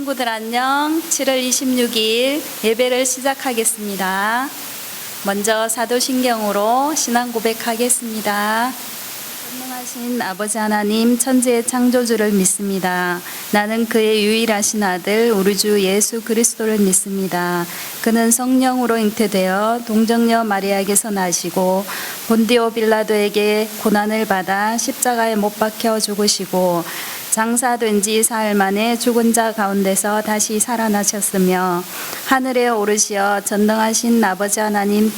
친구들 안녕. 7월 26일 예배를 시작하겠습니다. 먼저 사도신경으로 신앙 고백하겠습니다. 전능하신 아버지 하나님, 천지의 창조주를 믿습니다. 나는 그의 유일하신 아들 우리 주 예수 그리스도를 믿습니다. 그는 성령으로 잉태되어 동정녀 마리아에게서 나시고 본디오 빌라도에게 고난을 받아 십자가에 못 박혀 죽으시고 장사된 지 사흘 만에 죽은 자 가운데서 다시 살아나셨으며 하늘에 오르시어 전능하신 아버지 하나님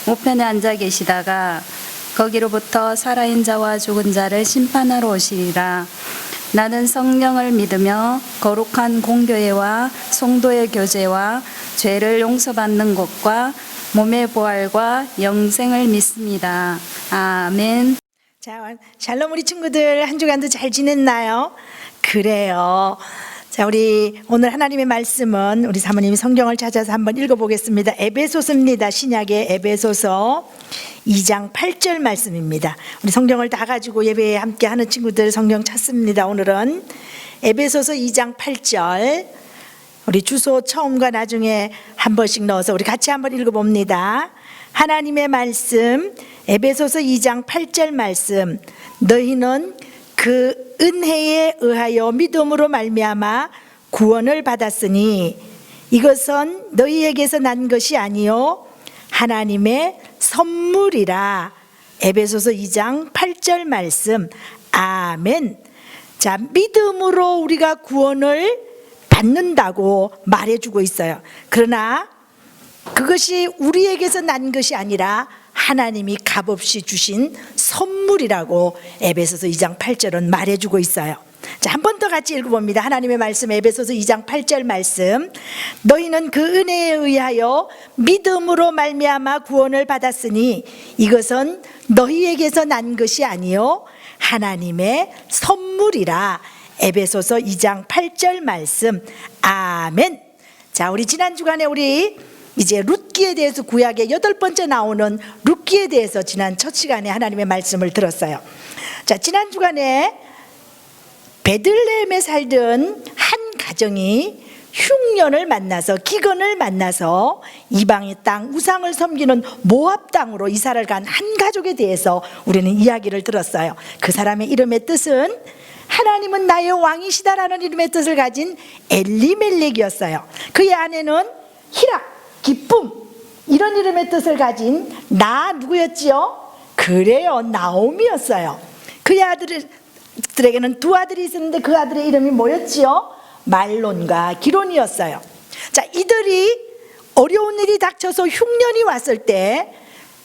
우편에 앉아 계시다가 거기로부터 살아있는 자와 죽은 자를 심판하러 오시리라. 나는 성령을 믿으며 거룩한 공교회와 성도의 교제와 죄를 용서받는 것과 몸의 부활과 영생을 믿습니다. 아멘. 자, 샬롬 우리 친구들 한 주간도 잘 지냈나요? 그래요. 자, 우리 오늘 하나님의 말씀은 우리 사모님이 성경을 찾아서 한번 읽어보겠습니다. 에베소서입니다. 신약의 에베소서 2장 8절 말씀입니다. 우리 성경을 다 가지고 예배에 함께 하는 친구들 성경 찾습니다. 오늘은 에베소서 2장 8절 우리 주소 처음과 나중에 한 번씩 넣어서 우리 같이 한번 읽어봅니다. 하나님의 말씀 에베소서 2장 8절 말씀. 너희는 그 은혜에 의하여 믿음으로 말미암아 구원을 받았으니 이것은 너희에게서 난 것이 아니요 하나님의 선물이라. 에베소서 2장 8절 말씀. 아멘. 자, 믿음으로 우리가 구원을 받는다고 말해주고 있어요. 그러나 그것이 우리에게서 난 것이 아니라 하나님이 값없이 주신 선물이라고 에베소서 2장 8절은 말해주고 있어요. 자, 한 번 더 같이 읽어봅니다. 하나님의 말씀 에베소서 2장 8절 말씀. 너희는 그 은혜에 의하여 믿음으로 말미암아 구원을 받았으니 이것은 너희에게서 난 것이 아니요 하나님의 선물이라. 에베소서 2장 8절 말씀. 아멘. 자, 우리 지난 주간에 우리 이제 룻기에 대해서 구약의 8번째 나오는 룻기에 대해서 지난 첫 시간에 하나님의 말씀을 들었어요. 자, 지난 주간에 베들레헴에 살던 한 가정이 흉년을 만나서 기근을 만나서 이방의 땅 우상을 섬기는 모압 땅으로 이사를 간 한 가족에 대해서 우리는 이야기를 들었어요. 그 사람의 이름의 뜻은 하나님은 나의 왕이시다라는 이름의 뜻을 가진 엘리멜렉이었어요. 그의 아내는 희락, 기쁨 이런 이름의 뜻을 가진 누구였지요? 그래요, 나오미였어요. 그의 아들들에게는 두 아들이 있었는데 그 아들의 이름이 뭐였지요? 말론과 기론이었어요. 자, 이들이 어려운 일이 닥쳐서 흉년이 왔을 때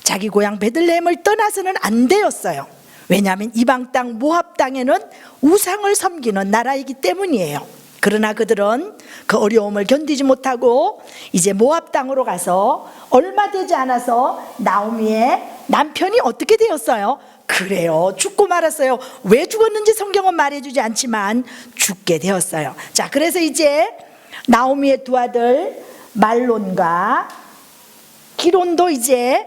자기 고향 베들레헴을 떠나서는 안 되었어요. 왜냐하면 이방 땅 모압 땅에는 우상을 섬기는 나라이기 때문이에요. 그러나 그들은 그 어려움을 견디지 못하고 이제 모압 땅으로 가서 얼마 되지 않아서 나오미의 남편이 어떻게 되었어요? 그래요, 죽고 말았어요. 왜 죽었는지 성경은 말해주지 않지만 죽게 되었어요. 자, 그래서 이제 나오미의 두 아들 말론과 기론도 이제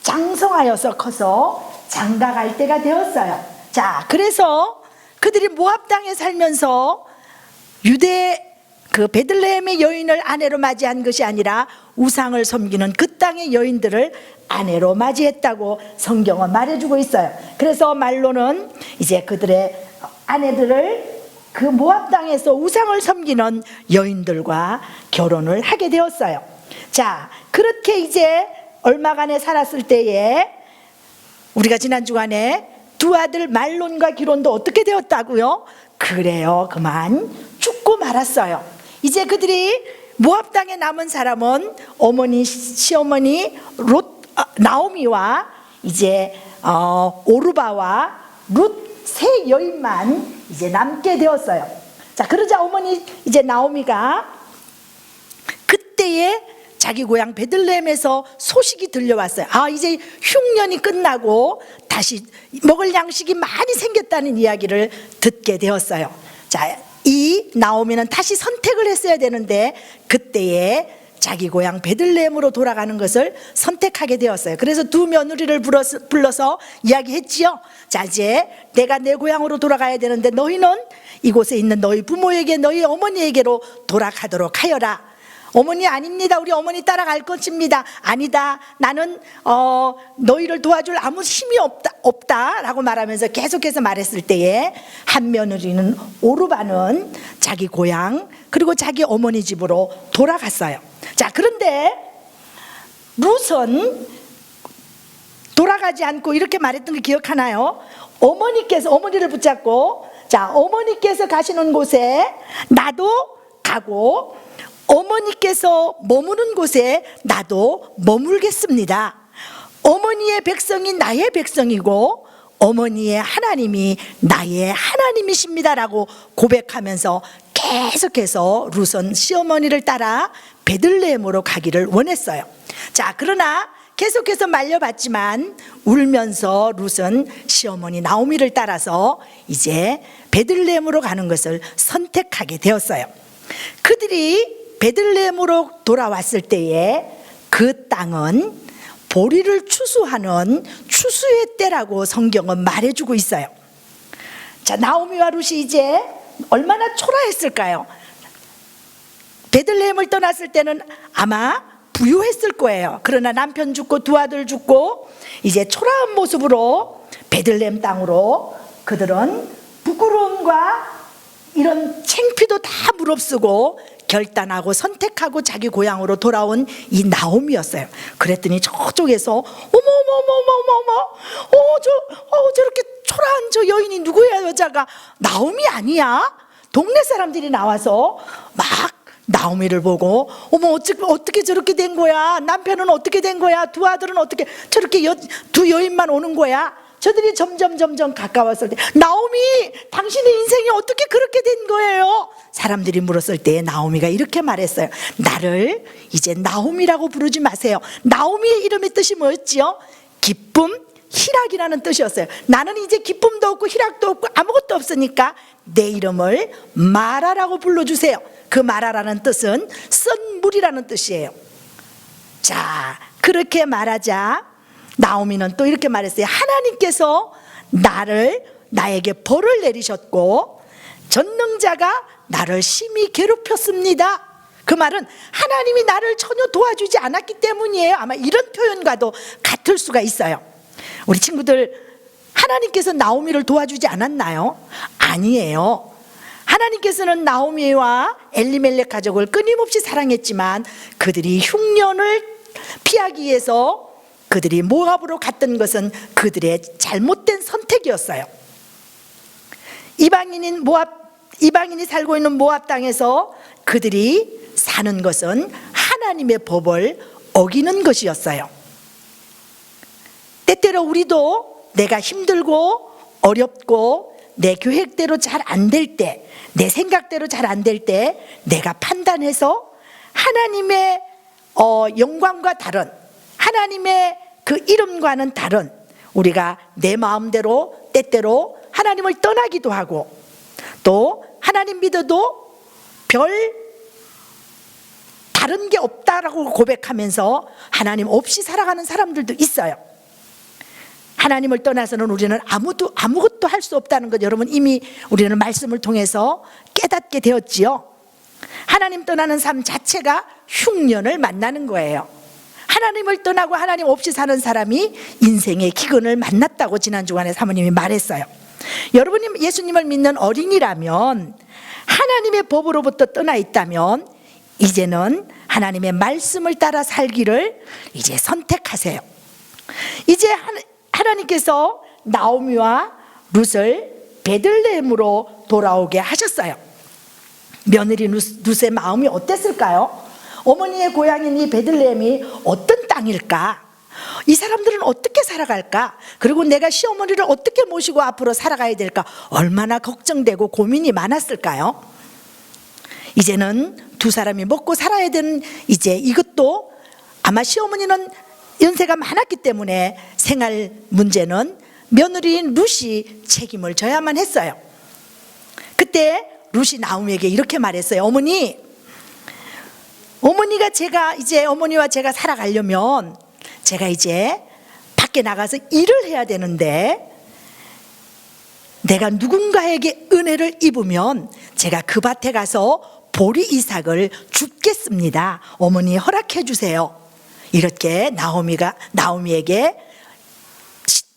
장성하여서 커서 장가갈 때가 되었어요. 자, 그래서 그들이 모압 땅에 살면서 유대 그 베들레헴의 여인을 아내로 맞이한 것이 아니라 우상을 섬기는 그 땅의 여인들을 아내로 맞이했다고 성경은 말해주고 있어요. 그래서 말로는 이제 그들의 아내들을 그 모압 땅에서 우상을 섬기는 여인들과 결혼을 하게 되었어요. 자, 그렇게 이제 얼마간에 살았을 때에 우리가 지난 주간에 두 아들 말론과 기론도 어떻게 되었다고요? 그래요, 그만 죽고 말았어요. 이제 그들이 모압 땅에 남은 사람은 어머니, 시어머니 나오미와 이제 오르바와 룻 세 여인만 이제 남게 되었어요. 자, 그러자 어머니 이제 나오미가 그때에 자기 고향 베들레헴에서 소식이 들려왔어요. 아, 이제 흉년이 끝나고 다시 먹을 양식이 많이 생겼다는 이야기를 듣게 되었어요. 자, 이 나오미는 다시 선택을 했어야 되는데 그때에 자기 고향 베들레헴으로 돌아가는 것을 선택하게 되었어요. 그래서 두 며느리를 불러서 이야기했지요. 자, 이제 내가 내 고향으로 돌아가야 되는데 너희는 이곳에 있는 너희 부모에게, 너희 어머니에게로 돌아가도록 하여라. 어머니 아닙니다. 우리 어머니 따라갈 것입니다. 아니다. 나는 너희를 도와줄 아무 힘이 없다라고 말하면서 계속해서 말했을 때에 한 며느리는 오르바는 자기 고향 그리고 자기 어머니 집으로 돌아갔어요. 자, 그런데 룻은 돌아가지 않고 이렇게 말했던 거 기억하나요? 어머니를 붙잡고, 자, 어머니께서 가시는 곳에 나도 가고 어머니께서 머무는 곳에 나도 머물겠습니다. 어머니의 백성이 나의 백성이고 어머니의 하나님이 나의 하나님이십니다라고 고백하면서 계속해서 룻은 시어머니를 따라 베들레헴으로 가기를 원했어요. 자, 그러나 계속해서 말려봤지만 울면서 룻은 시어머니 나오미를 따라서 이제 베들레헴으로 가는 것을 선택하게 되었어요. 그들이 베들레헴으로 돌아왔을 때에 그 땅은 보리를 추수하는 추수의 때라고 성경은 말해주고 있어요. 자, 나오미와 룻이 이제 얼마나 초라했을까요? 베들레헴을 떠났을 때는 아마 부유했을 거예요. 그러나 남편 죽고 두 아들 죽고 이제 초라한 모습으로 베들레헴 땅으로 그들은 부끄러움과 이런 창피도 다 무릅쓰고 결단하고 선택하고 자기 고향으로 돌아온 이 나오미였어요. 그랬더니 저쪽에서 저렇게 초라한 저 여인이 누구야? 여자가 나오미 아니야? 동네 사람들이 나와서 막 나오미를 보고 어떻게 저렇게 된 거야? 남편은 어떻게 된 거야? 두 아들은 어떻게 저렇게 두 여인만 오는 거야? 저들이 점점 가까웠을 때 나오미, 당신의 인생이 어떻게 그렇게 된 거예요? 사람들이 물었을 때 나오미가 이렇게 말했어요. 나를 이제 나오미라고 부르지 마세요. 나오미의 이름의 뜻이 뭐였지요? 기쁨, 희락이라는 뜻이었어요. 나는 이제 기쁨도 없고 희락도 없고 아무것도 없으니까 내 이름을 마라라고 불러주세요. 그 마라라는 뜻은 쓴 물이라는 뜻이에요. 자, 그렇게 말하자 나오미는 또 이렇게 말했어요. 하나님께서 나에게 벌을 내리셨고 전능자가 나를 심히 괴롭혔습니다. 그 말은 하나님이 나를 전혀 도와주지 않았기 때문이에요. 아마 이런 표현과도 같을 수가 있어요. 우리 친구들, 하나님께서 나오미를 도와주지 않았나요? 아니에요. 하나님께서는 나오미와 엘리멜렉 가족을 끊임없이 사랑했지만 그들이 흉년을 피하기 위해서 그들이 모압으로 갔던 것은 그들의 잘못된 선택이었어요. 이방인이 살고 있는 모압 땅에서 그들이 사는 것은 하나님의 법을 어기는 것이었어요. 때때로 우리도 내가 힘들고 어렵고 내 계획대로 잘 안 될 때, 내 생각대로 잘 안 될 때 내가 판단해서 하나님의 영광과 다른, 하나님의 그 이름과는 다른, 우리가 내 마음대로 때때로 하나님을 떠나기도 하고 또 하나님 믿어도 별 다른 게 없다라고 고백하면서 하나님 없이 살아가는 사람들도 있어요. 하나님을 떠나서는 우리는 아무것도 할 수 없다는 것 여러분 이미 우리는 말씀을 통해서 깨닫게 되었지요. 하나님 떠나는 삶 자체가 흉년을 만나는 거예요. 하나님을 떠나고 하나님 없이 사는 사람이 인생의 기근을 만났다고 지난 주간에 사모님이 말했어요. 여러분이 예수님을 믿는 어린이라면, 하나님의 법으로부터 떠나 있다면 이제는 하나님의 말씀을 따라 살기를 이제 선택하세요. 이제 하나님께서 나오미와 룻을 베들레헴으로 돌아오게 하셨어요. 며느리 룻의 마음이 어땠을까요? 어머니의 고향인 이 베들레헴이 어떤 땅일까? 이 사람들은 어떻게 살아갈까? 그리고 내가 시어머니를 어떻게 모시고 앞으로 살아가야 될까? 얼마나 걱정되고 고민이 많았을까요? 이제는 두 사람이 먹고 살아야 되는 이제 이것도 아마 시어머니는 연세가 많았기 때문에 생활 문제는 며느리인 룻이 책임을 져야만 했어요. 그때 룻이 나오미에게 이렇게 말했어요. 어머니, 어머니와 제가 살아가려면 제가 이제 밖에 나가서 일을 해야 되는데, 내가 누군가에게 은혜를 입으면 제가 그 밭에 가서 보리 이삭을 줍겠습니다. 어머니 허락해 주세요. 이렇게 나오미에게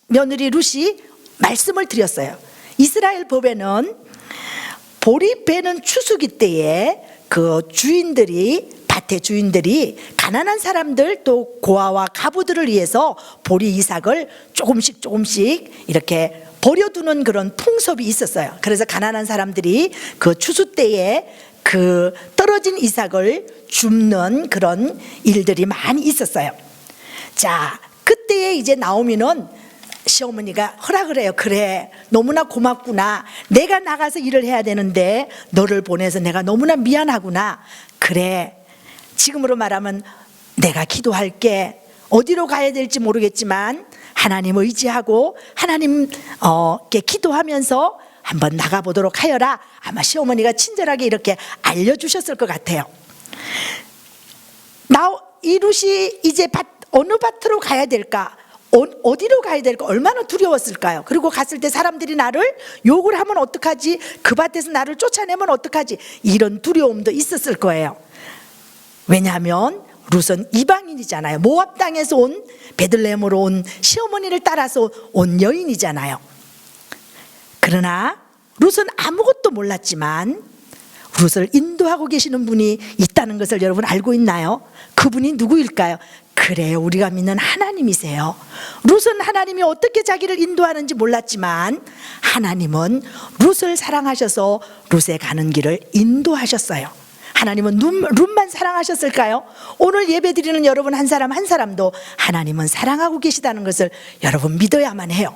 며느리 룻이 말씀을 드렸어요. 이스라엘 법에는 보리 베는 추수기 때에 그 밭의 주인들이 가난한 사람들 또 고아와 가부들을 위해서 보리 이삭을 조금씩 이렇게 버려두는 그런 풍습이 있었어요. 그래서 가난한 사람들이 그 추수 때에 그 떨어진 이삭을 줍는 그런 일들이 많이 있었어요. 자, 그때에 이제 나오미는 시어머니가 허락을 해요. 그래, 너무나 고맙구나. 내가 나가서 일을 해야 되는데 너를 보내서 내가 너무나 미안하구나. 그래, 지금으로 말하면 내가 기도할게. 어디로 가야 될지 모르겠지만 하나님 의지하고 하나님께 기도하면서 한번 나가보도록 하여라. 아마 시어머니가 친절하게 이렇게 알려주셨을 것 같아요. 이 룻이 이제 어느 밭으로 가야 될까? 어디로 가야 될까? 얼마나 두려웠을까요? 그리고 갔을 때 사람들이 나를 욕을 하면 어떡하지? 그 밭에서 나를 쫓아내면 어떡하지? 이런 두려움도 있었을 거예요. 왜냐하면 룻은 이방인이잖아요. 모압 땅에서 온, 베들레헴으로 온 시어머니를 따라서 온 여인이잖아요. 그러나 룻은 아무것도 몰랐지만 룻을 인도하고 계시는 분이 있다는 것을 여러분 알고 있나요? 그분이 누구일까요? 그래요, 우리가 믿는 하나님이세요. 룻은 하나님이 어떻게 자기를 인도하는지 몰랐지만 하나님은 룻을 사랑하셔서 룻에 가는 길을 인도하셨어요. 하나님은 룻만 사랑하셨을까요? 오늘 예배드리는 여러분 한 사람 한 사람도 하나님은 사랑하고 계시다는 것을 여러분 믿어야만 해요.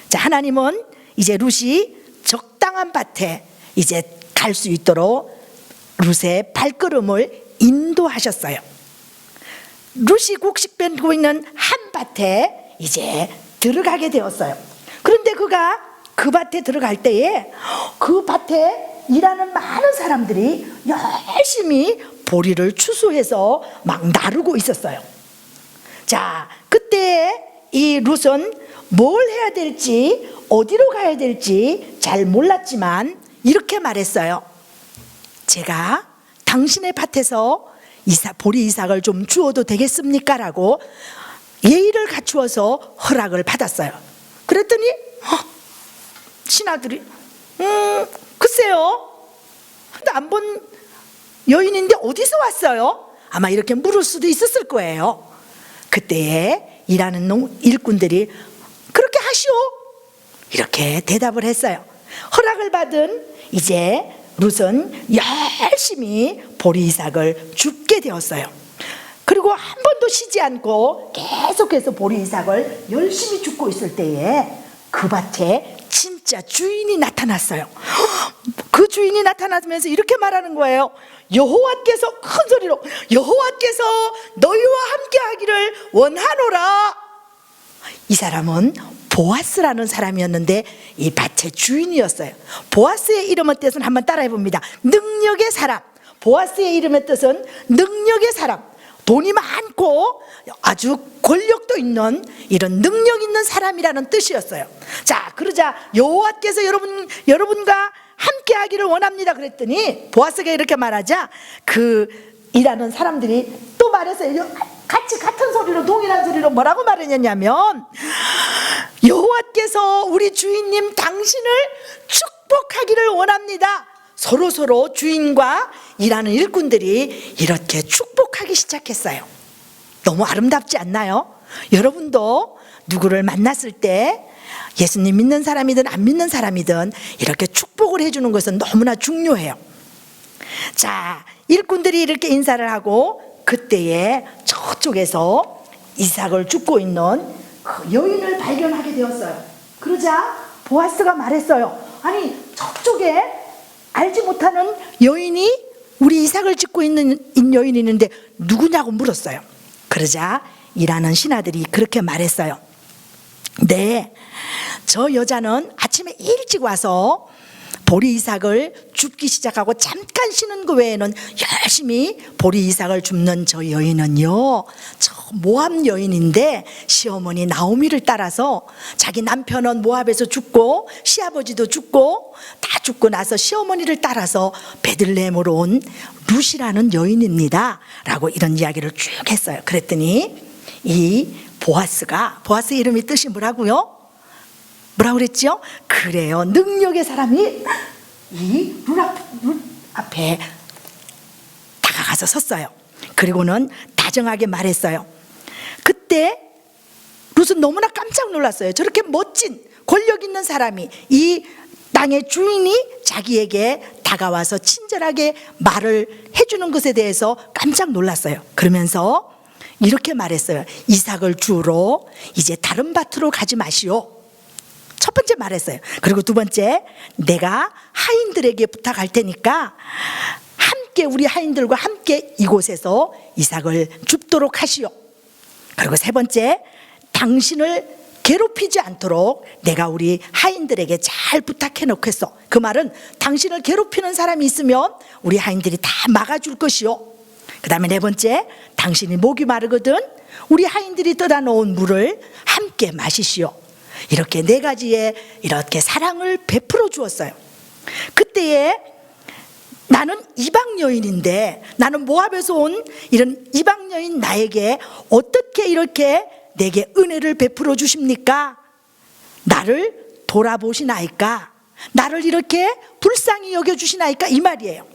자, 하나님은 이제 룻이 적당한 밭에 이제 갈 수 있도록 룻의 발걸음을 인도하셨어요. 룻이 곡식 베고 있는 한 밭에 이제 들어가게 되었어요. 그런데 그가 그 밭에 들어갈 때에 그 밭에 일하는 많은 사람들이 열심히 보리를 추수해서 막 나르고 있었어요. 자, 그때 이 룻은 뭘 해야 될지, 어디로 가야 될지 잘 몰랐지만 이렇게 말했어요. 제가 당신의 밭에서 보리 이삭을 좀 주어도 되겠습니까? 라고 예의를 갖추어서 허락을 받았어요. 그랬더니 신하들이 글쎄요, 안 본 여인인데 어디서 왔어요? 아마 이렇게 물을 수도 있었을 거예요. 그때에 일하는 일꾼들이 그렇게 하시오, 이렇게 대답을 했어요. 허락을 받은 이제 룻은 열심히 보리 이삭을 줍게 되었어요. 그리고 한 번도 쉬지 않고 계속해서 보리 이삭을 열심히 줍고 있을 때에 그 밭에 진짜 주인이 나타났어요. 그 주인이 나타나면서 이렇게 말하는 거예요. 여호와께서, 큰 소리로, 여호와께서 너희와 함께 하기를 원하노라. 이 사람은 보아스라는 사람이었는데 이 밭의 주인이었어요. 보아스의 이름의 뜻은 한번 따라해 봅니다. 능력의 사람. 보아스의 이름의 뜻은 능력의 사람. 돈이 많고 아주 권력도 있는 이런 능력 있는 사람이라는 뜻이었어요. 자, 그러자 여호와께서 여러분과 함께 하기를 원합니다 그랬더니 보아스가 이렇게 말하자 그 일하는 사람들이 또 말했어요. 같은 소리로, 동일한 소리로 뭐라고 말했냐면, 여호와께서 우리 주인님 당신을 축복하기를 원합니다. 서로 주인과 일하는 일꾼들이 이렇게 축복하기 시작했어요. 너무 아름답지 않나요? 여러분도 누구를 만났을 때 예수님 믿는 사람이든 안 믿는 사람이든 이렇게 축복을 해주는 것은 너무나 중요해요. 자, 일꾼들이 이렇게 인사를 하고 그때에 저쪽에서 이삭을 줍고 있는 그 여인을 발견하게 되었어요. 그러자 보아스가 말했어요. 아니, 저쪽에 알지 못하는 여인이 우리 이삭을 줍고 있는 여인이 있는데 누구냐고 물었어요. 그러자 일하는 신하들이 그렇게 말했어요. 네, 저 여자는 아침에 일찍 와서 보리 이삭을 줍기 시작하고 잠깐 쉬는 그 외에는 열심히 보리 이삭을 줍는 저 여인은요, 저 모압 여인인데 시어머니 나오미를 따라서 자기 남편은 모압에서 죽고 시아버지도 죽고 다 죽고 나서 시어머니를 따라서 베들레헴으로 온 룻이라는 여인입니다 라고 이런 이야기를 쭉 했어요. 그랬더니 이 보아스 이름이 뜻이 뭐라고요? 뭐라고 그랬죠? 그래요, 능력의 사람이 이 룻 앞에 다가가서 섰어요. 그리고는 다정하게 말했어요. 그때 룻은 너무나 깜짝 놀랐어요. 저렇게 멋진 권력 있는 사람이, 이 땅의 주인이 자기에게 다가와서 친절하게 말을 해주는 것에 대해서 깜짝 놀랐어요. 그러면서 이렇게 말했어요. 이삭을 주우러 이제 다른 밭으로 가지 마시오. 첫 번째 말했어요. 그리고 두 번째, 내가 하인들에게 부탁할 테니까 함께, 우리 하인들과 함께 이곳에서 이삭을 줍도록 하시오. 그리고 세 번째, 당신을 괴롭히지 않도록 내가 우리 하인들에게 잘 부탁해 놓겠어. 그 말은 당신을 괴롭히는 사람이 있으면 우리 하인들이 다 막아줄 것이오. 그 다음에 네 번째, 당신이 목이 마르거든 우리 하인들이 떠다 놓은 물을 함께 마시시오. 이렇게 네 가지의 이렇게 사랑을 베풀어 주었어요. 그때에 나는 이방 여인인데, 나는 모압에서 온 이런 이방 여인 나에게 어떻게 이렇게 내게 은혜를 베풀어 주십니까? 나를 돌아보시나이까? 나를 이렇게 불쌍히 여겨주시나이까? 이 말이에요.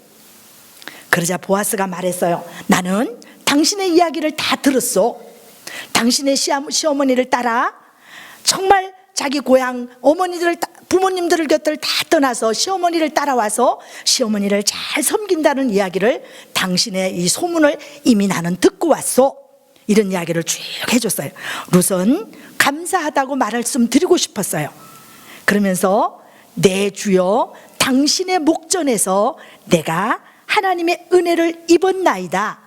그러자 보아스가 말했어요. 나는 당신의 이야기를 다 들었어. 당신의 시어머니를 따라 정말 자기 고향 부모님들을 곁을 다 떠나서 시어머니를 따라와서 시어머니를 잘 섬긴다는 이야기를, 당신의 이 소문을 이미 나는 듣고 왔어. 이런 이야기를 쭉 해줬어요. 룻은 감사하다고 말씀 드리고 싶었어요. 그러면서 내 주여, 당신의 목전에서 내가 하나님의 은혜를 입었나이다.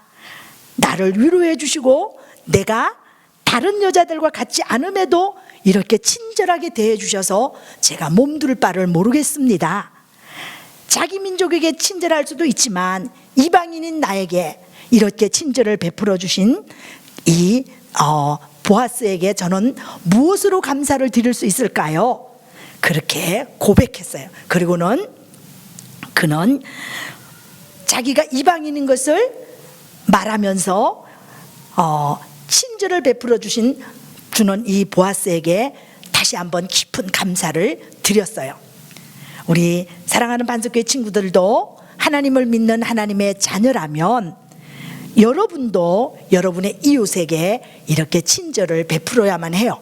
나를 위로해 주시고 내가 다른 여자들과 같지 않음에도 이렇게 친절하게 대해 주셔서 제가 몸둘 바를 모르겠습니다. 자기 민족에게 친절할 수도 있지만 이방인인 나에게 이렇게 친절을 베풀어 주신 이 보아스에게 저는 무엇으로 감사를 드릴 수 있을까요? 그렇게 고백했어요. 그리고는 그는 자기가 이방인인 것을 말하면서 친절을 베풀어 주는 이 보아스에게 다시 한번 깊은 감사를 드렸어요. 우리 사랑하는 반석교회 친구들도 하나님을 믿는 하나님의 자녀라면 여러분도 여러분의 이웃에게 이렇게 친절을 베풀어야만 해요.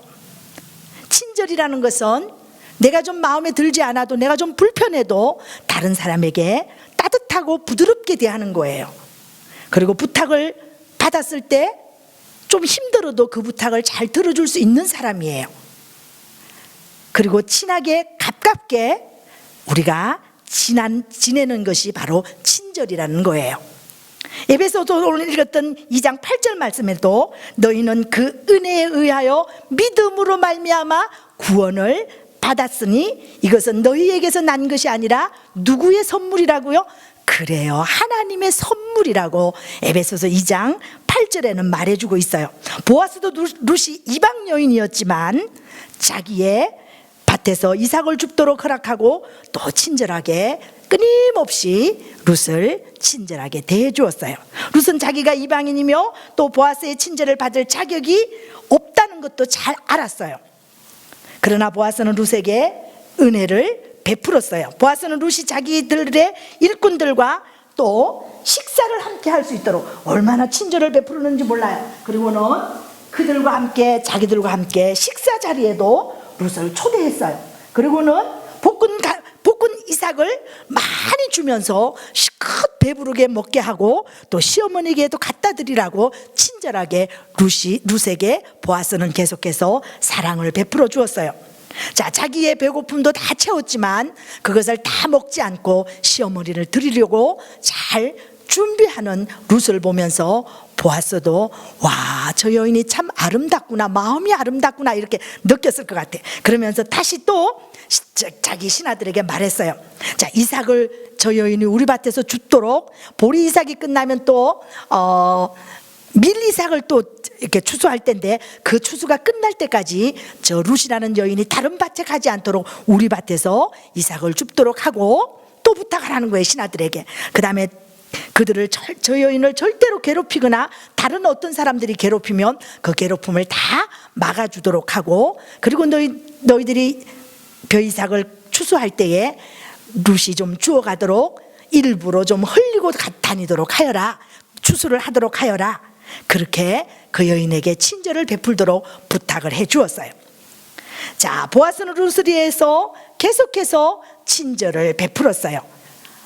친절이라는 것은 내가 좀 마음에 들지 않아도, 내가 좀 불편해도 다른 사람에게 따뜻하고 부드럽게 대하는 거예요. 그리고 부탁을 받았을 때 좀 힘들어도 그 부탁을 잘 들어줄 수 있는 사람이에요. 그리고 친하게 가깝게 우리가 지내는 것이 바로 친절이라는 거예요. 에베소서 오늘 읽었던 2장 8절 말씀에도 너희는 그 은혜에 의하여 믿음으로 말미암아 구원을 받았으니 이것은 너희에게서 난 것이 아니라 누구의 선물이라고요? 그래요, 하나님의 선물이라고 에베소서 2장 8절에는 말해주고 있어요. 보아스도 룻이 이방 여인이었지만 자기의 밭에서 이삭을 줍도록 허락하고 또 친절하게 끊임없이 룻을 친절하게 대해 주었어요. 룻은 자기가 이방인이며 또 보아스의 친절을 받을 자격이 없다는 것도 잘 알았어요. 그러나 보아스는 룻에게 은혜를 베풀었어요. 보아스는 룻이 자기들의 일꾼들과 또 식사를 함께 할 수 있도록 얼마나 친절을 베푸는지 몰라요. 그리고는 그들과 함께, 자기들과 함께 식사 자리에도 룻을 초대했어요. 그리고는 볶은 이삭을 많이 주면서 실컷 배부르게 먹게 하고 또 시어머니에게도 갖다 드리라고 친절하게 룻에게 보아스는 계속해서 사랑을 베풀어 주었어요. 자, 자기의 배고픔도 다 채웠지만 그것을 다 먹지 않고 시어머니를 드리려고 잘 준비하는 룻을 보면서 보았어도 와, 저 여인이 참 아름답구나, 마음이 아름답구나 이렇게 느꼈을 것 같아. 그러면서 다시 또 자기 신하들에게 말했어요. 자, 이삭을 저 여인이 우리 밭에서 줍도록, 보리 이삭이 끝나면 또 밀 이삭을 또 이렇게 추수할 때인데, 그 추수가 끝날 때까지 저 룻이라는 여인이 다른 밭에 가지 않도록 우리 밭에서 이삭을 줍도록 하고 또 부탁을 하는 거예요, 신하들에게. 그 다음에 그들을 저 여인을 절대로 괴롭히거나 다른 어떤 사람들이 괴롭히면 그 괴롭힘을 다 막아주도록 하고, 그리고 너희들이 벼이삭을 추수할 때에 룻이 좀 주워가도록 일부러 좀 흘리고 다니도록 하여라, 추수를 하도록 하여라. 그렇게 그 여인에게 친절을 베풀도록 부탁을 해 주었어요. 자, 보아스는 룻을 위해서 계속해서 친절을 베풀었어요.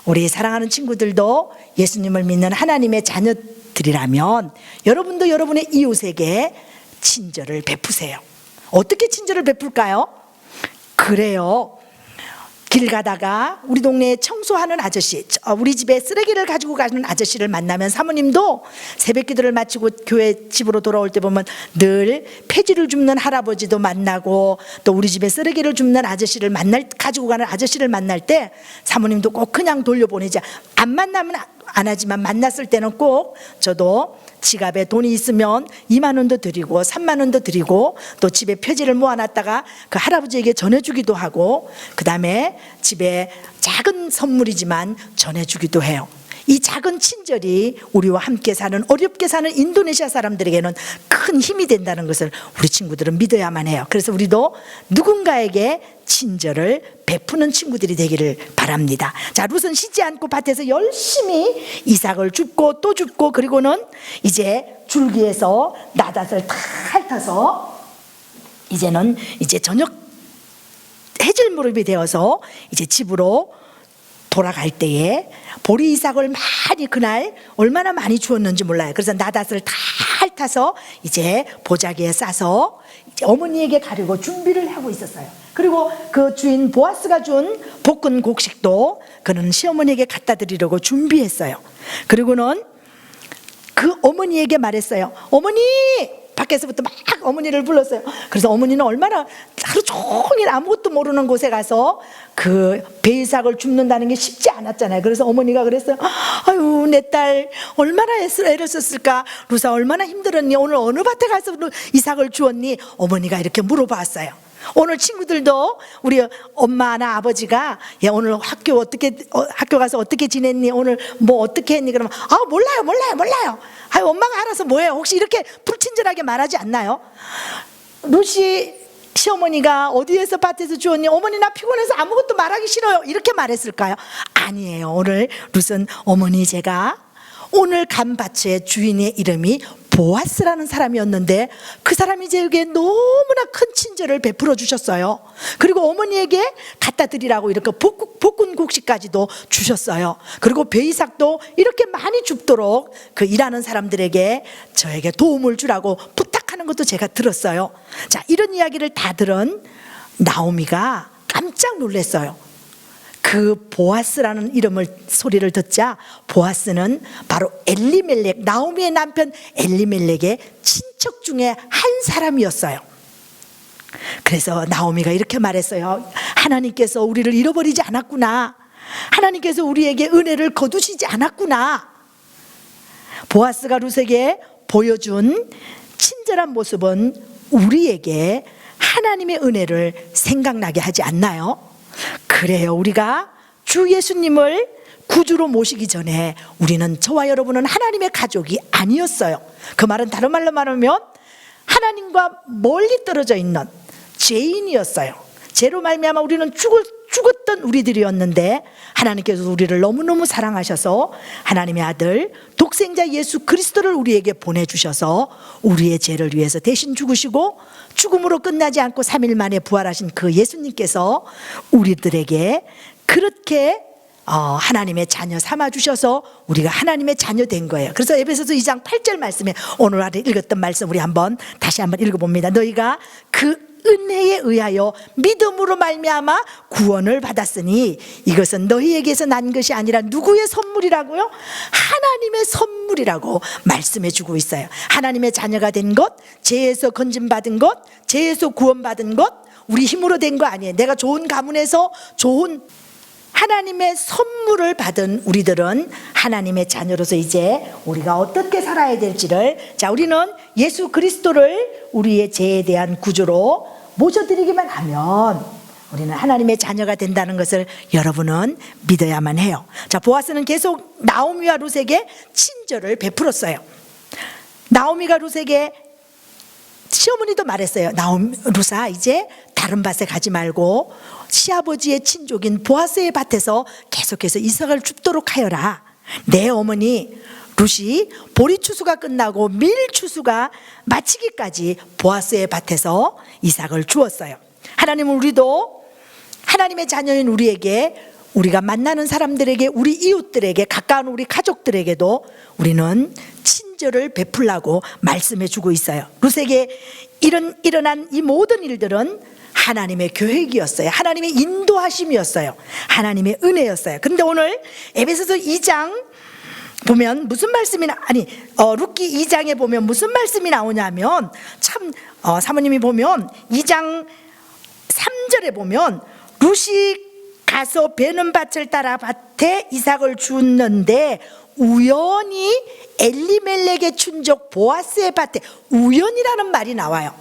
우리 사랑하는 친구들도 예수님을 믿는 하나님의 자녀들이라면 여러분도 여러분의 이웃에게 친절을 베푸세요. 어떻게 친절을 베풀까요? 그래요, 길 가다가 우리 동네에 청소하는 아저씨, 우리 집에 쓰레기를 가지고 가는 아저씨를 만나면 사모님도 새벽 기도를 마치고 교회 집으로 돌아올 때 보면 늘 폐지를 줍는 할아버지도 만나고, 또 우리 집에 쓰레기를 줍는 아저씨를 가지고 가는 아저씨를 만날 때 사모님도 꼭 그냥 돌려보내지, 안 만나면 안 하지만 만났을 때는 꼭 저도 지갑에 돈이 있으면 2만 원도 드리고 3만 원도 드리고, 또 집에 표지를 모아놨다가 그 할아버지에게 전해주기도 하고, 그 다음에 집에 작은 선물이지만 전해주기도 해요. 이 작은 친절이 우리와 함께 사는, 어렵게 사는 인도네시아 사람들에게는 큰 힘이 된다는 것을 우리 친구들은 믿어야만 해요. 그래서 우리도 누군가에게 친절을 베푸는 친구들이 되기를 바랍니다. 자, 룻은 쉬지 않고 밭에서 열심히 이삭을 줍고 또 줍고, 그리고는 이제 줄기에서 나닷을 다 핥아서 이제는 저녁 해질 무렵이 되어서 이제 집으로 돌아갈 때에 보리 이삭을 많이, 그날 얼마나 많이 주었는지 몰라요. 그래서 나닷을 다 핥아서 이제 보자기에 싸서 이제 어머니에게 가려고 준비를 하고 있었어요. 그리고 그 주인 보아스가 준 볶은 곡식도 그는 시어머니에게 갖다 드리려고 준비했어요. 그리고는 그 어머니에게 말했어요. 어머니! 밖에서부터 막 어머니를 불렀어요. 그래서 어머니는 얼마나 하루 종일 아무것도 모르는 곳에 가서 그 배이삭을 줍는다는 게 쉽지 않았잖아요. 그래서 어머니가 그랬어요. 아유, 내 딸 얼마나 애를 썼을까, 루사 얼마나 힘들었니, 오늘 어느 밭에 가서 이삭을 주었니? 어머니가 이렇게 물어봤어요. 오늘 친구들도 우리 엄마나 아버지가 야, 오늘 학교 가서 어떻게 지냈니, 오늘 뭐 어떻게 했니, 그러면 몰라요. 아유, 엄마가 알아서 뭐해요. 혹시 이렇게 불친절하게 말하지 않나요? 루시 시어머니가 어디에서 밭에서 주었니, 어머니 나 피곤해서 아무것도 말하기 싫어요, 이렇게 말했을까요? 아니에요. 오늘 룻은 어머니, 제가 오늘 간 밭의 주인의 이름이 보아스라는 사람이었는데 그 사람이 제게 너무나 큰 친절을 베풀어 주셨어요. 그리고 어머니에게 갖다 드리라고 이렇게 볶은 곡식까지도 주셨어요. 그리고 배이삭도 이렇게 많이 줍도록 그 일하는 사람들에게 저에게 도움을 주라고 부탁하는 것도 제가 들었어요. 자, 이런 이야기를 다 들은 나오미가 깜짝 놀랐어요. 그 보아스라는 소리를 듣자, 보아스는 바로 엘리멜렉, 나오미의 남편 엘리멜렉의 친척 중에 한 사람이었어요. 그래서 나오미가 이렇게 말했어요. 하나님께서 우리를 잃어버리지 않았구나. 하나님께서 우리에게 은혜를 거두시지 않았구나. 보아스가 룻에게 보여준 친절한 모습은 우리에게 하나님의 은혜를 생각나게 하지 않나요? 그래요. 우리가 주 예수님을 구주로 모시기 전에 우리는, 저와 여러분은 하나님의 가족이 아니었어요. 그 말은 다른 말로 말하면 하나님과 멀리 떨어져 있는 죄인이었어요. 죄로 말미암아 우리는 죽었던 우리들이었는데 하나님께서 우리를 너무너무 사랑하셔서 하나님의 아들 독생자 예수 그리스도를 우리에게 보내주셔서 우리의 죄를 위해서 대신 죽으시고 죽음으로 끝나지 않고 3일 만에 부활하신 그 예수님께서 우리들에게 그렇게 하나님의 자녀 삼아주셔서 우리가 하나님의 자녀 된 거예요. 그래서 에베소서 2장 8절 말씀에 오늘 읽었던 말씀 우리 다시 한번 읽어봅니다. 너희가 그 은혜에 의하여 믿음으로 말미암아 구원을 받았으니 이것은 너희에게서 난 것이 아니라 누구의 선물이라고요? 하나님의 선물이라고 말씀해 주고 있어요. 하나님의 자녀가 된 것, 죄에서 건짐받은 것, 죄에서 구원받은 것, 우리 힘으로 된 거 아니에요. 내가 좋은 가문에서 좋은 하나님의 선물을 받은 우리들은 하나님의 자녀로서 이제 우리가 어떻게 살아야 될지를, 자, 우리는 예수 그리스도를 우리의 죄에 대한 구주로 모셔드리기만 하면 우리는 하나님의 자녀가 된다는 것을 여러분은 믿어야만 해요. 자, 보아스는 계속 나오미와 룻에게 친절을 베풀었어요. 나오미가 룻에게, 시어머니도 말했어요. 룻아, 이제 다른 밭에 가지 말고 시아버지의 친족인 보아스의 밭에서 계속해서 이삭을 줍도록 하여라. 내 어머니 룻이 보리 추수가 끝나고 밀 추수가 마치기까지 보아스의 밭에서 이삭을 주었어요. 하나님은 우리도 하나님의 자녀인 우리에게, 우리가 만나는 사람들에게, 우리 이웃들에게, 가까운 우리 가족들에게도 우리는 친절을 베풀라고 말씀해 주고 있어요. 룻에게 일어난 이 모든 일들은 하나님의 계획이었어요. 하나님의 인도하심이었어요. 하나님의 은혜였어요. 그런데 오늘 에베소서 2장 보면 무슨 말씀이 룻기 2장에 보면 무슨 말씀이 나오냐면, 참 사모님이 보면 2장 3절에 보면 룻이 가서 베는 밭을 따라 밭에 이삭을 주었는데 우연히 엘리멜렉의 춘족 보아스의 밭에, 우연이라는 말이 나와요.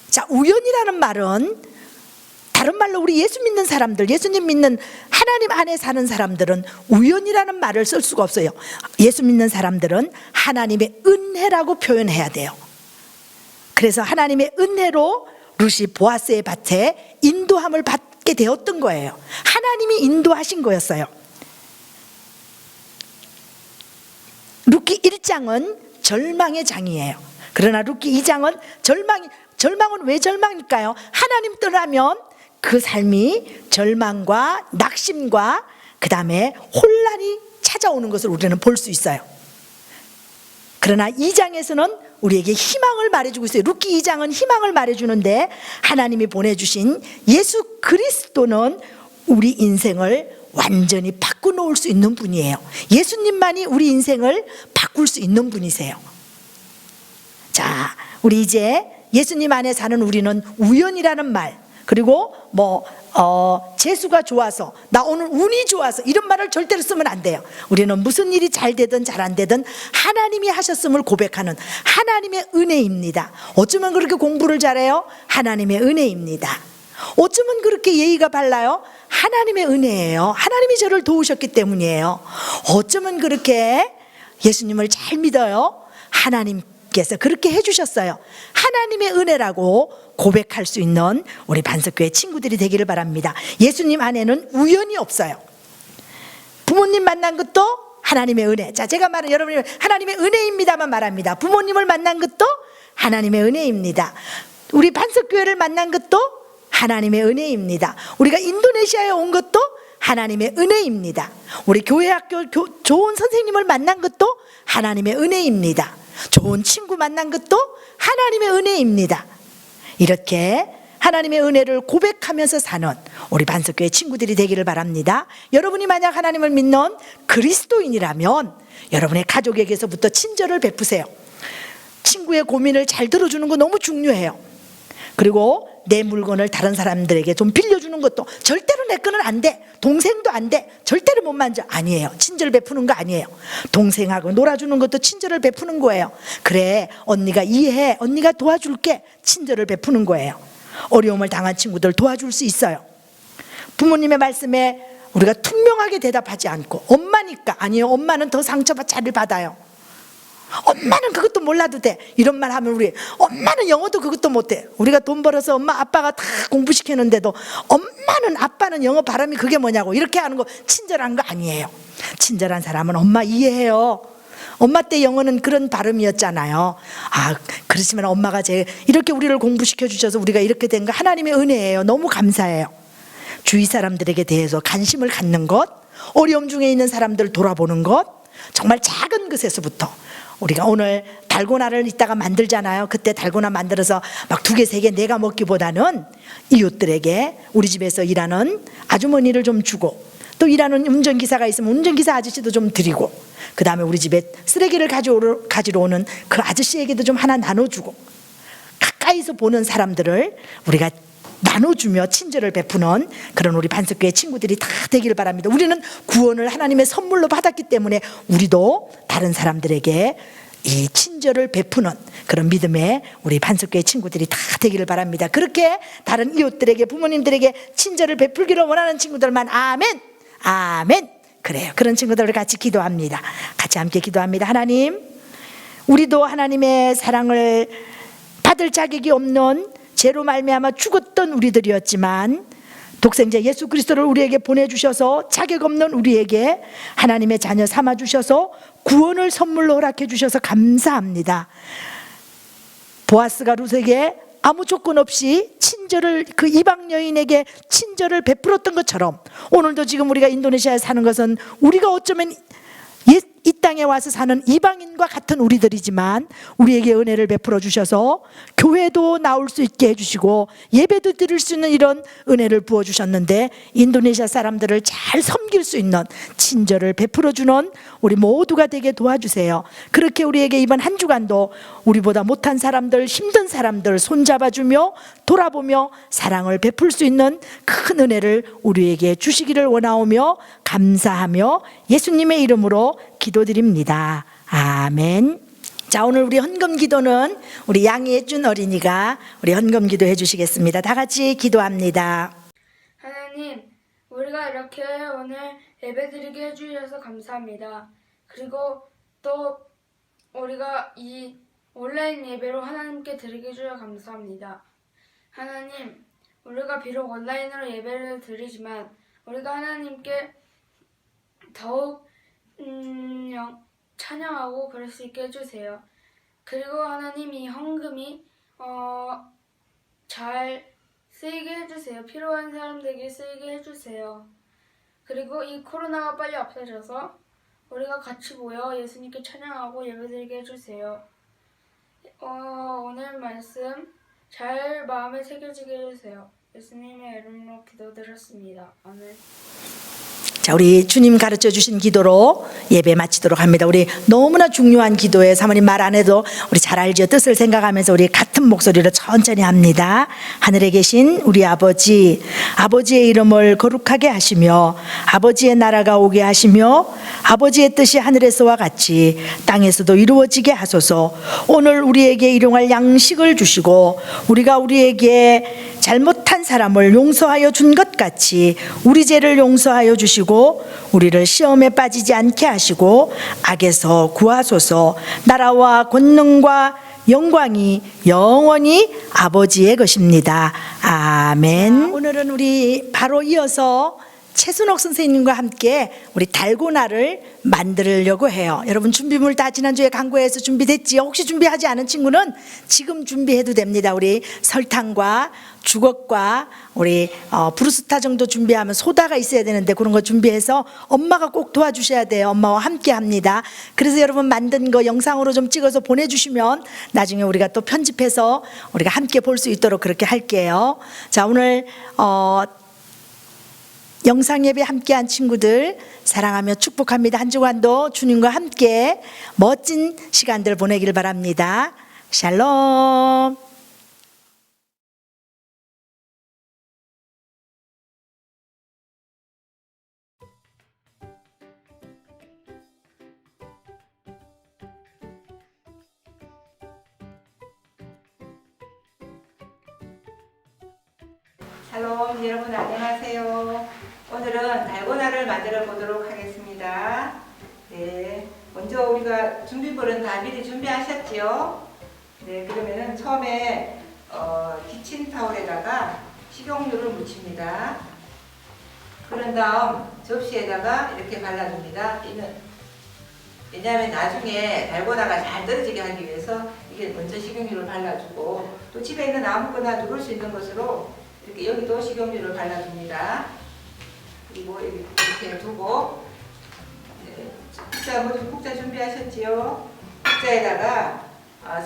자, 우연이라는 말은 다른 말로 우리 예수 믿는 사람들, 예수님 믿는 하나님 안에 사는 사람들은 우연이라는 말을 쓸 수가 없어요. 예수 믿는 사람들은 하나님의 은혜라고 표현해야 돼요. 그래서 하나님의 은혜로 룻이 보아스의 밭에 인도함을 받게 되었던 거예요. 하나님이 인도하신 거였어요. 룻기 1장은 절망의 장이에요. 그러나 룻기 2장은 절망은 왜 절망일까요? 하나님 떠나면 그 삶이 절망과 낙심과 그 다음에 혼란이 찾아오는 것을 우리는 볼 수 있어요. 그러나 2장에서는 우리에게 희망을 말해주고 있어요. 룻기 2장은 희망을 말해주는데, 하나님이 보내주신 예수 그리스도는 우리 인생을 완전히 바꿔놓을 수 있는 분이에요. 예수님만이 우리 인생을 바꿀 수 있는 분이세요. 자, 우리 이제 예수님 안에 사는 우리는 우연이라는 말, 그리고 재수가 좋아서, 나 오늘 운이 좋아서, 이런 말을 절대로 쓰면 안 돼요. 우리는 무슨 일이 잘 되든 잘 안 되든 하나님이 하셨음을 고백하는 하나님의 은혜입니다. 어쩌면 그렇게 공부를 잘해요? 하나님의 은혜입니다. 어쩌면 그렇게 예의가 발라요? 하나님의 은혜예요. 하나님이 저를 도우셨기 때문이에요. 어쩌면 그렇게 예수님을 잘 믿어요? 하나님께서 그렇게 해주셨어요. 하나님의 은혜라고 고백할 수 있는 우리 반석교회 친구들이 되기를 바랍니다. 예수님 안에는 우연이 없어요. 부모님 만난 것도 하나님의 은혜. 자, 제가 말은 여러분이 하나님의 은혜입니다만 말합니다. 부모님을 만난 것도 하나님의 은혜입니다. 우리 반석교회를 만난 것도 하나님의 은혜입니다. 우리가 인도네시아에 온 것도 하나님의 은혜입니다. 우리 교회 학교 좋은 선생님을 만난 것도 하나님의 은혜입니다. 좋은 친구 만난 것도 하나님의 은혜입니다. 이렇게 하나님의 은혜를 고백하면서 사는 우리 반석교회 친구들이 되기를 바랍니다. 여러분이 만약 하나님을 믿는 그리스도인이라면 여러분의 가족에게서부터 친절을 베푸세요. 친구의 고민을 잘 들어주는 거 너무 중요해요. 그리고 내 물건을 다른 사람들에게 좀 빌려주는 것도 절대로 내 거는 안 돼. 동생도 안 돼. 절대로 못 만져. 아니에요. 친절 베푸는 거 아니에요. 동생하고 놀아주는 것도 친절을 베푸는 거예요. 그래, 언니가 이해해. 언니가 도와줄게. 친절을 베푸는 거예요. 어려움을 당한 친구들 도와줄 수 있어요. 부모님의 말씀에 우리가 투명하게 대답하지 않고, 엄마니까, 아니요, 엄마는 더 상처를 받아요. 엄마는 그것도 몰라도 돼. 이런 말 하면 우리 엄마는 영어도 그것도 못해. 우리가 돈 벌어서 엄마 아빠가 다 공부시키는데도 아빠는 영어 발음이 그게 뭐냐고 이렇게 하는 거 친절한 거 아니에요. 친절한 사람은 엄마 이해해요. 엄마 때 영어는 그런 발음이었잖아요. 그렇지만 엄마가 이렇게 우리를 공부시켜 주셔서 우리가 이렇게 된 거 하나님의 은혜예요. 너무 감사해요. 주위 사람들에게 대해서 관심을 갖는 것, 어려움 중에 있는 사람들 돌아보는 것, 정말 작은 것에서부터 우리가 오늘 달고나를 이따가 만들잖아요. 그때 달고나 만들어서 막 2개, 3개 내가 먹기보다는 이웃들에게 우리 집에서 일하는 아주머니를 좀 주고 또 일하는 운전기사가 있으면 운전기사 아저씨도 좀 드리고 그 다음에 우리 집에 쓰레기를 가지러 오는 그 아저씨에게도 좀 하나 나눠주고 가까이서 보는 사람들을 우리가 나눠주며 친절을 베푸는 그런 우리 반석교회 친구들이 다 되기를 바랍니다. 우리는 구원을 하나님의 선물로 받았기 때문에 우리도 다른 사람들에게 이 친절을 베푸는 그런 믿음의 우리 반석교회 친구들이 다 되기를 바랍니다. 그렇게 다른 이웃들에게 부모님들에게 친절을 베풀기를 원하는 친구들만 아멘 아멘. 그래요. 그런 친구들을 같이 기도합니다. 같이 함께 기도합니다. 하나님, 우리도 하나님의 사랑을 받을 자격이 없는 죄로 말미암아 죽었던 우리들이었지만 독생자 예수 그리스도를 우리에게 보내주셔서 자격 없는 우리에게 하나님의 자녀 삼아주셔서 구원을 선물로 허락해 주셔서 감사합니다. 보아스가 룻에게 아무 조건 없이 친절을 그 이방 여인에게 친절을 베풀었던 것처럼 오늘도 지금 우리가 인도네시아에 사는 것은 우리가 어쩌면 이 땅에 와서 사는 이방인과 같은 우리들이지만 우리에게 은혜를 베풀어 주셔서 교회도 나올 수 있게 해주시고 예배도 드릴 수 있는 이런 은혜를 부어주셨는데 인도네시아 사람들을 잘 섬길 수 있는 친절을 베풀어 주는 우리 모두가 되게 도와주세요. 그렇게 우리에게 이번 한 주간도 우리보다 못한 사람들, 힘든 사람들 손잡아주며 돌아보며 사랑을 베풀 수 있는 큰 은혜를 우리에게 주시기를 원하오며 감사하며 예수님의 이름으로 기도드립니다. 아멘. 자, 오늘 우리 헌금 기도는 우리 양예준 어린이가 우리 헌금 기도 해주시겠습니다. 다 같이 기도합니다. 하나님, 우리가 이렇게 오늘 예배드리게 해주셔서 감사합니다. 그리고 또 우리가 이 온라인 예배로 하나님께 드리게 해주셔서 감사합니다. 하나님, 우리가 비록 온라인으로 예배를 드리지만 우리가 하나님께 더욱 찬양하고 그럴 수 있게 해주세요. 그리고 하나님, 이 헌금이 잘 쓰이게 해주세요. 필요한 사람들에게 쓰이게 해주세요. 그리고 이 코로나가 빨리 없어져서 우리가 같이 모여 예수님께 찬양하고 예배드리게 해주세요. 오늘 말씀 잘 마음에 새겨지게 해주세요. 예수님의 이름으로 기도드렸습니다. 아멘. 자, 우리 주님 가르쳐 주신 기도로 예배 마치도록 합니다. 우리 너무나 중요한 기도에 사모님 말 안 해도 우리 잘 알죠. 뜻을 생각하면서 우리 같은 목소리로 천천히 합니다. 하늘에 계신 우리 아버지, 아버지의 이름을 거룩하게 하시며 아버지의 나라가 오게 하시며 아버지의 뜻이 하늘에서와 같이 땅에서도 이루어지게 하소서. 오늘 우리에게 일용할 양식을 주시고 우리가 우리에게 잘못한 사람을 용서하여 준 것 같이 우리 죄를 용서하여 주시고 우리를 시험에 빠지지 않게 하시고 악에서 구하소서. 나라와 권능과 영광이 영원히 아버지의 것입니다. 아멘. 오늘은 우리 바로 이어서 최순옥 선생님과 함께 우리 달고나를 만들려고 해요. 여러분 준비물 다 지난주에 광고해서 준비됐지요? 혹시 준비하지 않은 친구는 지금 준비해도 됩니다. 우리 설탕과 주걱과 우리 브루스타 정도 준비하면 소다가 있어야 되는데 그런 거 준비해서 엄마가 꼭 도와주셔야 돼요. 엄마와 함께 합니다. 그래서 여러분 만든 거 영상으로 좀 찍어서 보내주시면 나중에 우리가 또 편집해서 우리가 함께 볼 수 있도록 그렇게 할게요. 자, 오늘 영상 예배 함께한 친구들 사랑하며 축복합니다. 한 주간도 주님과 함께 멋진 시간들 보내길 바랍니다. 샬롬. 샬롬, 여러분 안녕하세요. 오늘은 달고나를 만들어 보도록 하겠습니다. 네, 먼저 우리가 준비물은 다 미리 준비하셨지요? 네, 그러면은 처음에 키친타올에다가 식용유를 묻힙니다. 그런 다음 접시에다가 이렇게 발라줍니다. 왜냐하면 나중에 달고나가 잘 떨어지게 하기 위해서 이게 먼저 식용유를 발라주고 또 집에 있는 아무거나 누를 수 있는 것으로 이렇게 여기도 식용유를 발라줍니다. 그리고 이렇게 두고 네. 자, 모두 국자 준비하셨지요? 국자에다가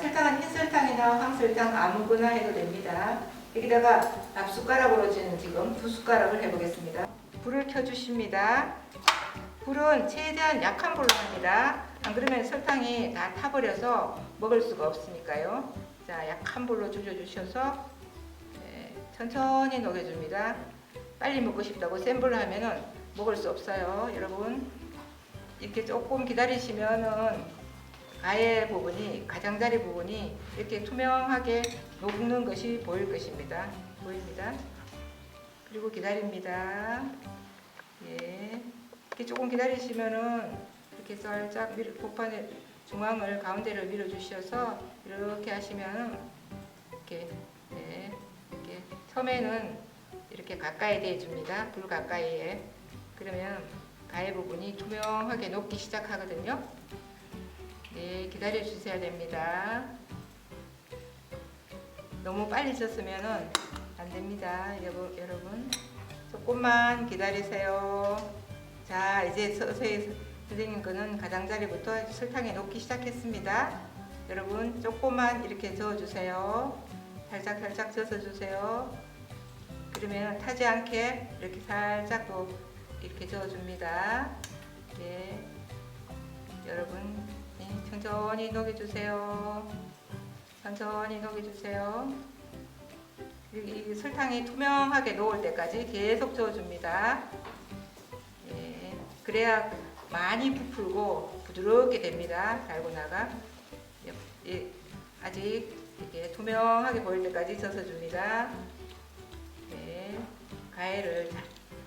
설탕은 흰 설탕이나 황설탕 아무거나 해도 됩니다. 여기다가 밥 숟가락으로 저는 지금 2숟가락을 해보겠습니다. 불을 켜주십니다. 불은 최대한 약한 불로 합니다. 안 그러면 설탕이 다 타버려서 먹을 수가 없으니까요. 자, 약한 불로 줄여주셔서 천천히 녹여줍니다. 빨리 먹고 싶다고 센 불로 하면은 먹을 수 없어요. 여러분 이렇게 조금 기다리시면은 가해 부분이, 가장자리 부분이 이렇게 투명하게 녹는 것이 보일 것입니다. 보입니다. 그리고 기다립니다. 예. 이렇게 조금 기다리시면은 이렇게 살짝 복판에 중앙을 가운데를 밀어주셔서 이렇게 하시면은 이렇게, 네, 이렇게 처음에는 이렇게 가까이 대줍니다. 불 가까이에. 그러면 가해 부분이 투명하게 녹기 시작하거든요. 네, 기다려 주셔야 됩니다. 너무 빨리 졌으면은 안 됩니다. 여러분 조금만 기다리세요. 자, 이제 서서히 선생님 거는 가장자리부터 설탕에 녹기 시작했습니다. 여러분 조금만 이렇게 저어주세요. 살짝 저어주세요. 그러면 타지 않게 이렇게 살짝 또 이렇게 저어줍니다. 네, 여러분 천천히 녹여주세요. 천천히 녹여주세요. 이 설탕이 투명하게 녹을 때까지 계속 저어줍니다. 예, 그래야 많이 부풀고 부드럽게 됩니다. 달고나가. 예, 아직 이렇게 투명하게 보일 때까지 저어줍니다. 예, 가해를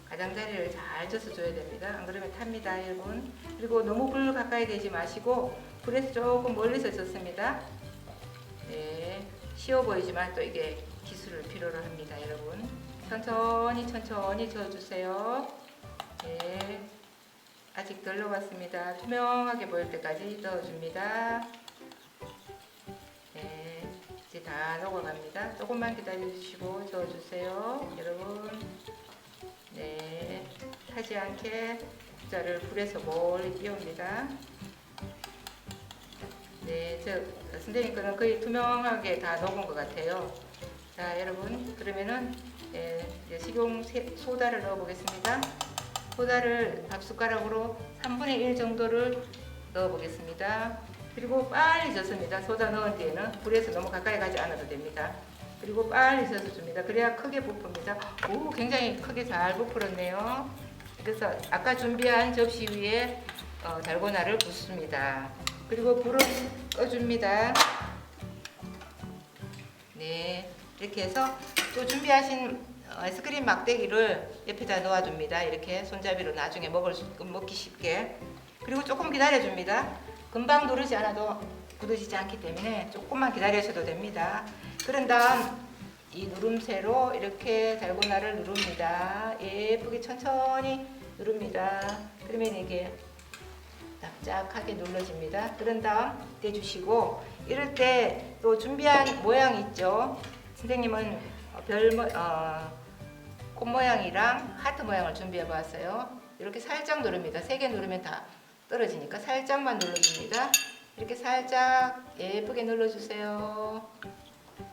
가장자리를 잘 져서 줘야 됩니다. 안 그러면 탑니다, 여러분. 그리고 너무 불 가까이 대지 마시고 불에서 조금 멀리서 젓습니다. 네, 쉬워 보이지만 또 이게 기술을 필요로 합니다, 여러분. 천천히 저어주세요. 네, 아직 덜 녹았습니다. 투명하게 보일 때까지 넣어줍니다. 네, 이제 다 녹아갑니다. 조금만 기다려주시고 저어주세요, 여러분. 네, 타지 않게 국자를 불에서 멀리 띄웁니다. 네, 선생님 거는 거의 투명하게 다 녹은 것 같아요. 자, 여러분 그러면은 이제 식용 소다를 넣어 보겠습니다. 소다를 밥 숟가락으로 3분의 1 정도를 넣어 보겠습니다. 그리고 빨리 젓습니다. 소다 넣은 뒤에는 불에서 너무 가까이 가지 않아도 됩니다. 그리고 빨리 젓어 줍니다. 그래야 크게 부풀니다. 오, 굉장히 크게 잘 부풀었네요. 그래서 아까 준비한 접시 위에 달고나를 붓습니다. 그리고 불을 꺼줍니다. 네, 이렇게 해서 또 준비하신 아이스크림 막대기를 옆에다 놓아줍니다. 이렇게 손잡이로 나중에 먹기 쉽게. 그리고 조금 기다려줍니다. 금방 누르지 않아도 굳어지지 않기 때문에 조금만 기다리셔도 됩니다. 그런 다음 이 누름쇠로 이렇게 달고나를 누릅니다. 예쁘게 천천히 누릅니다. 그러면 이게 납작하게 눌러집니다. 그런 다음 떼주시고, 이럴 때 또 준비한 모양 있죠. 선생님은 꽃 모양이랑 하트 모양을 준비해 봤어요. 이렇게 살짝 누릅니다. 3개 누르면 다 떨어지니까 살짝만 눌러줍니다. 이렇게 살짝 예쁘게 눌러주세요.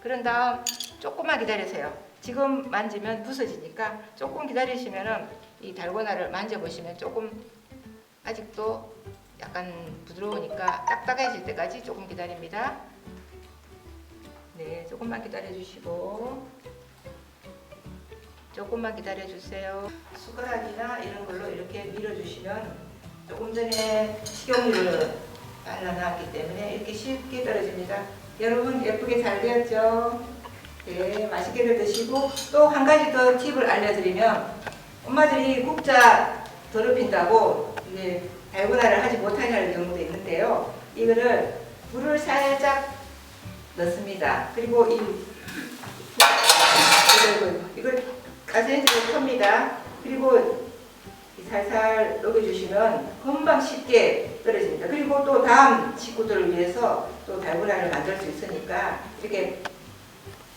그런 다음 조금만 기다리세요. 지금 만지면 부서지니까 조금 기다리시면은 이 달고나를 만져보시면 조금 아직도 약간 부드러우니까 딱딱해질 때까지 조금 기다립니다. 네, 조금만 기다려주시고, 조금만 기다려주세요. 숟가락이나 이런 걸로 이렇게 밀어주시면 조금 전에 식용유를 발라놨기 때문에 이렇게 쉽게 떨어집니다. 여러분 예쁘게 잘 되었죠? 네, 맛있게들 드시고, 또 한 가지 더 팁을 알려드리면, 엄마들이 국자 더럽힌다고 이게 달고나를 하지 못할 경우도 있는데요. 이거를 물을 살짝 넣습니다. 그리고 이걸 가스렌지로 켭니다. 그리고 살살 녹여주시면 금방 쉽게 떨어집니다. 그리고 또 다음 식구들을 위해서 또 달고나를 만들 수 있으니까 이렇게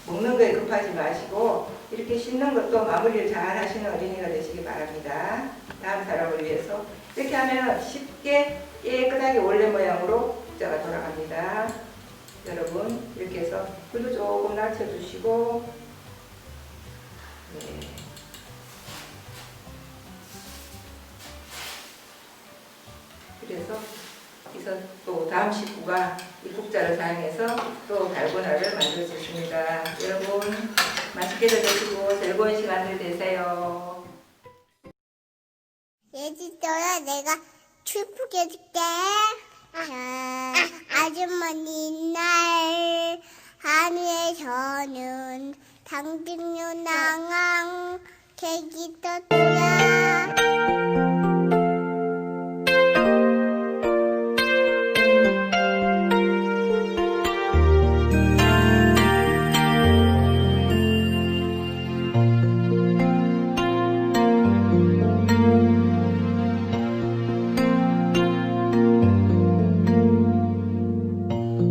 먹는 거에 급하지 마시고 이렇게 씻는 것도 마무리를 잘 하시는 어린이가 되시기 바랍니다. 다음 사람을 위해서 이렇게 하면 쉽게 깨끗하게 원래 모양으로 입국자가 돌아갑니다. 여러분 이렇게 해서 굴도 조금 낮춰주시고 네. 그래서 여기서 또 다음 식구가 입국자를 사용해서 또 달고나를 만들어 주십니다. 여러분 맛있게 드시고 즐거운 시간들 되세요. 예지도야 내가 출국해 줄게. 아주머니 날 하늘에서는 당직류 낭왕 계기 떴야.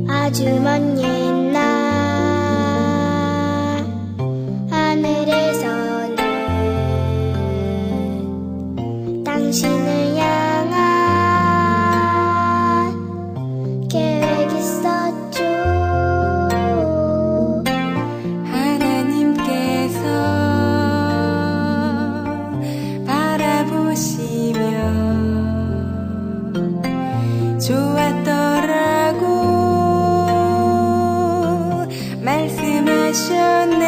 아주 먼 옛날 하늘에서는 당신을 향한 계획이 있었죠. 하나님께서 바라보시며 좋았더라고 말씀하셨네.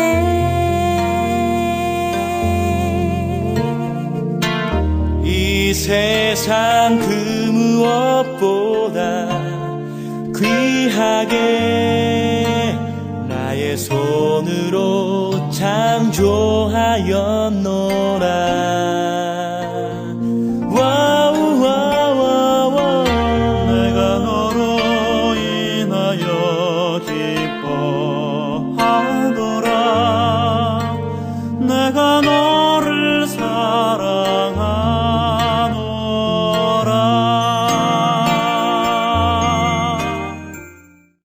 이 세상 그 무엇보다 귀하게 나의 손으로 창조하였노라.